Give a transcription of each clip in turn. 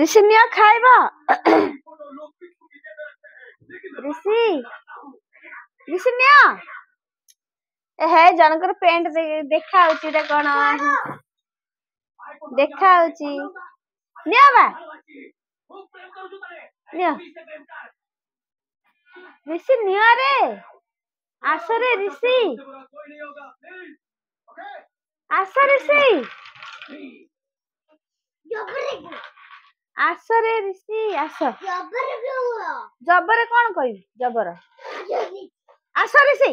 ऋषि निया खाइबा ऋषि ऋषि निया हे जनकर पेंट देखा होची रे कोन देखा होची निया बा निया ऋषि निया रे आस रे ऋषि आस ऋषि आस रे ऋषि आस जबर कौन कह जबर आस ऋषि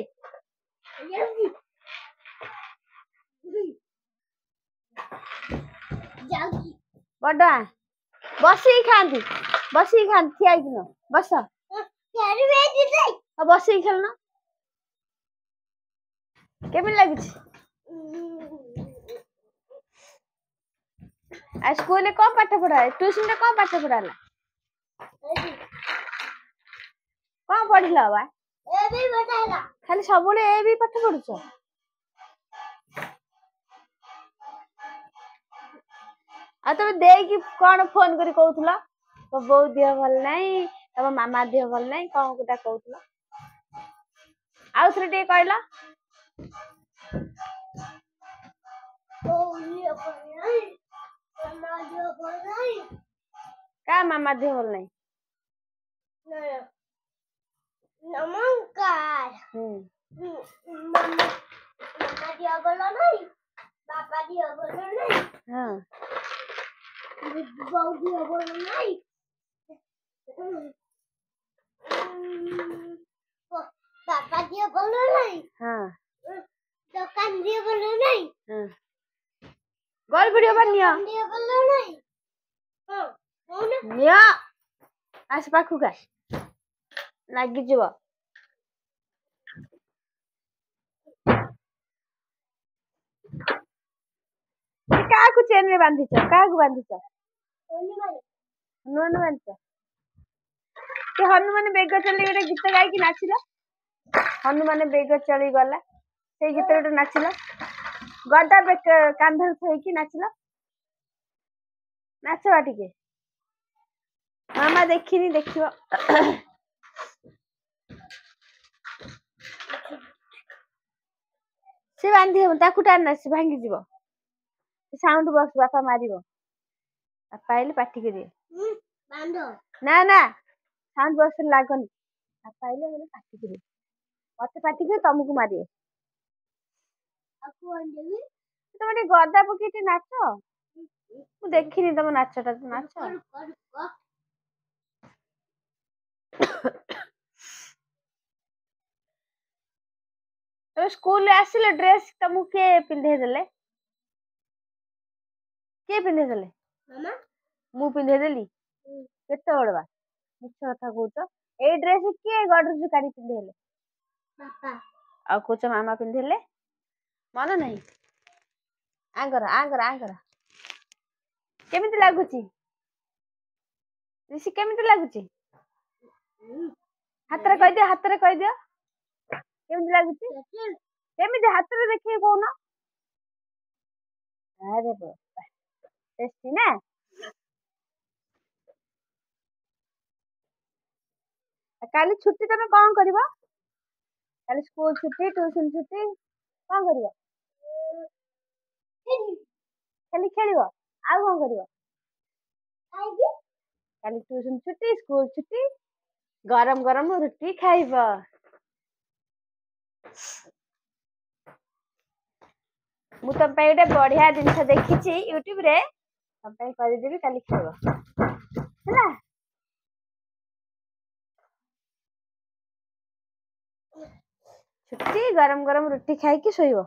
बड़ा बसी खाती ठिया बस बस खेलना केमी लगी स्कूल कौन पाठ पढ़ा है ट्यूशन कौन पाठ पढ़ा कौन पढ़ल बा खाली सब ए भी पाठ पढ़ुच आ तुम देगी कौन फोन करी कहूला तो बो देह भल नहीं तम मामा देह भल नहीं कौन गोटा कहूला आउ थरे टे कहला का मामा देह भल नहीं नमस्कार मामा दिया बोलो नहीं पापा दिया बोलो नहीं हां बाऊ दिया बोलो नहीं पापा दिया बोलो नहीं हां दुकान दिया बोलो नहीं हां गोल वीडियो बनिया दिया बोलो नहीं हां निया आस पाखु का लागी जीव क्या चेन में बांधिच क्या बांधिच हनुमान बांधिच हनुमान बेग चली गोटे गीत गाई नाचिल हनुमान बेग चली गला से गीत गोटे नाचिल गदा कांधर थोईकी नाचिल नाचवा टिके मामा देखिनी देखियो से बांधी ताकू टाण से भांगी जीव साउंड बॉक्स बापा मारिबो बापा आइले पार्टी करिए ना ना साउंड बॉक्स लागनी बापा आइले मैंने पार्टी करिए मत पार्टी कर तुमको मारिए तुम गदा पकई नाच मु देखनी तुम नाचटा नाच स्कूल आसिले ड्रेस तुमको के पिंधे देले के पिंधे देले मामा मु पिंधे देली केते बड़वा मिछ कथा कहूच ए ड्रेस के गडर जो काडी पिंधेले पापा आ कोच मामा पिंधेले मन नहीं आंगर केमिति लागुची ऋषि केमिति लागुची हाथ रे कह दियो केमिति लागुची केमिति हाथ रे देखिए कोन अरे बाबा टेस्टी ना काली छुट्टी तमे कौन करबो काली स्कूल छुट्टी ट्यूशन छुट्टी कौन करबो खाली खेलिबो आ कौन करबो काली ट्यूशन छुट्टी स्कूल छुट्टी गरम गरम रोटी खाइबो मु तुम पे गोटे बढ़िया जिनस देखी यूट्यूब रे तुम पे करदेवी काली खाइबो हैला छुट्टी गरम गरम रोटी खाई कि सोइबो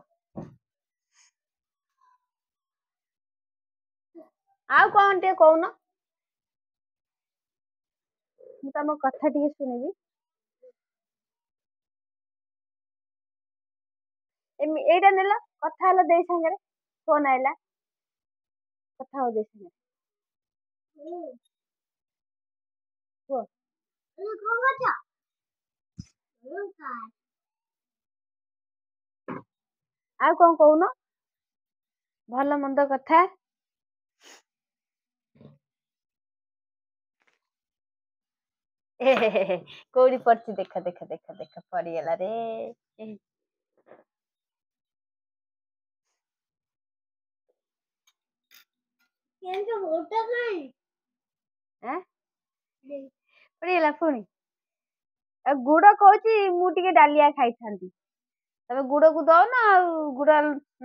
आ कौन टे कहून मु तम कथा टिके सुनिबी एटा नेला कथा हला दे संगे फोन आइला कथा हो दे संगे को आ कौन कहून भल मंद कथा कोड़ी पड़ती देखा देखा देखा देखा पड़ीगला रे पड़ीगला पुणी गुड़ कहूची मुझे डालिया खाई था तब गुड़ को दौ ना गुड़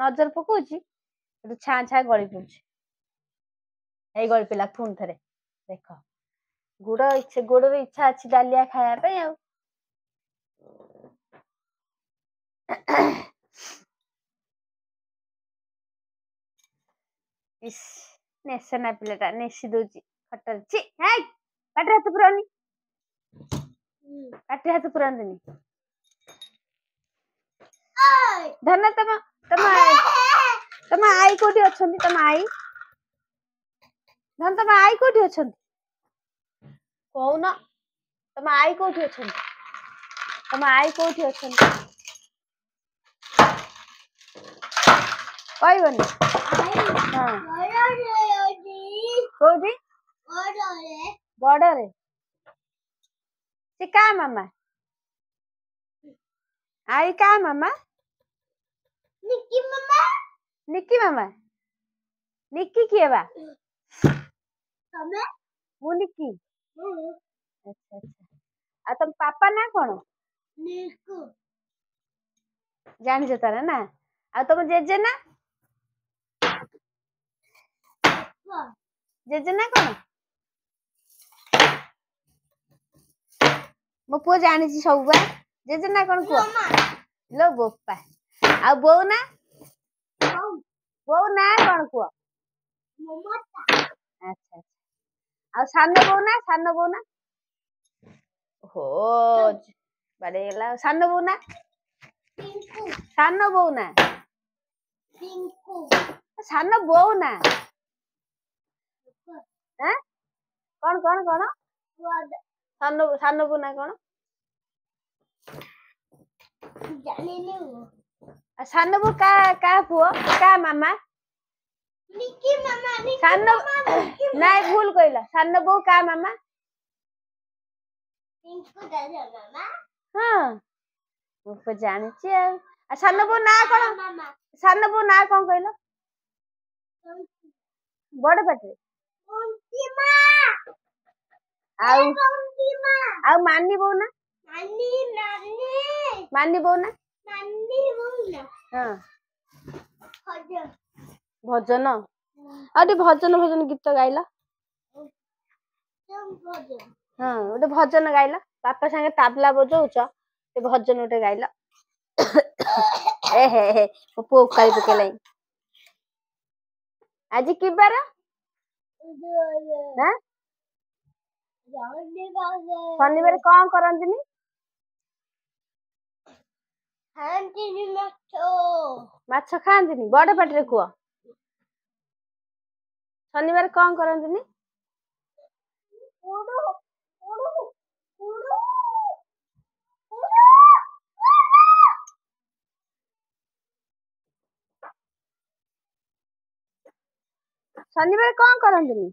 नजर पकाउची छा छा गली पड़ी गली पिला पुणी थे देख गुड़ इच्छा गुड़ इच्छा अच्छी डालिया खायापे आ इस नेसना पिलाटा नेसी दउची खटर छी हाय काटे हाथ पुरानी काटे हाथ पुरानी धन तम आई कोठी अछंती तम आई धन तम आई कोठी अछंती कहूना तम आई कोठी अछंती तम आई कोठी अछंती कहबनी हां कोठी बड़े से का मामा आई का मामा निक्की मामा निक्की किए बा मु निक्की अच्छा अच्छा आ तुम पापा ना कौन जान जे तारा ना आ तुम जेजे ना कौन मो पुओ जानी सब बा जेजे ना कौन कुआ लो बोपा आ बो ना कौन कुआ अच्छा आ सानो बो ना हो बड़े गला सानो बो ना सानो बो ना हैं कौन सानो बो ना कौन सानो बो का पुओ का मामा सानो नहीं भूल कहला सानो बो का मामा हाँ मुझे जानी सानो बो ना कौन कहला बड़ पाटे आउ मानी बो ना हाँ भजन भजन गीत गाइला हाँ गोटे भजन गाइला बापा संगे ताबला बजाउच भजन गोटे गाइला ए मो पुओ उकाई पकेला आज कि बार शनिवार कौन करंती माछ खाती बड़ पाटे कुह शनिवार कौन करंती शनिवार कौन करंती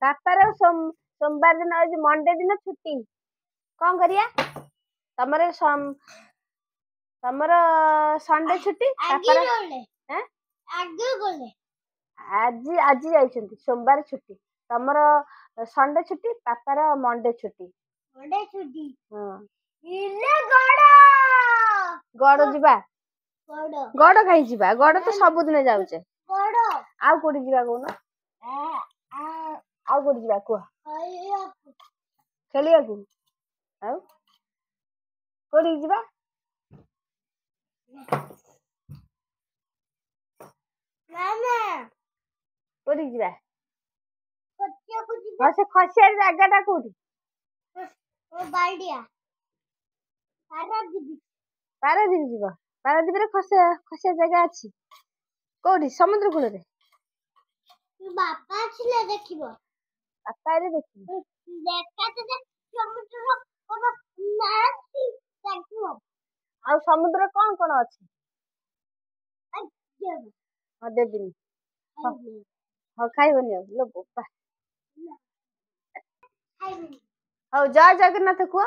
पापार सोमवार दिन आज मंडे दिन छुट्टी कौन करिया तमर संडे छुट्टी आज जाइछंती सोमवार छुट्टी तमर संडे छुट्टी पापार मंडे छुट्टी हां गड़ जीवा गड़ कहीं जीवा गड़ तो सब दिन जाउचे आउ कोडी जीवा कोना आउ कोडी जीवा को खेलिया को आउ कोडी जीवा कोडी जीवा से खसिया जगह कोडी पारादीप जीवा पारादीप रे खसिया जगह अछि कोडी समुद्र कूल रे बापा छिले देखिबो बापा रे देखिबो देखा तो समुद्र कोनो नाची देखिबो आ समुद्र कोन कोन अछि ହଁ ଦେବିନି ହଁ ଖାଇବନି ଆଉ ଲୋ ବୋପା ହଉ ଜୟ ଜଗନ୍ନାଥ କୁହ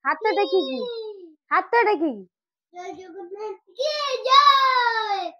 ହାତ ଦେଖିକି ଜୟ ଜଗନ୍ନାଥ କି ଜୟ।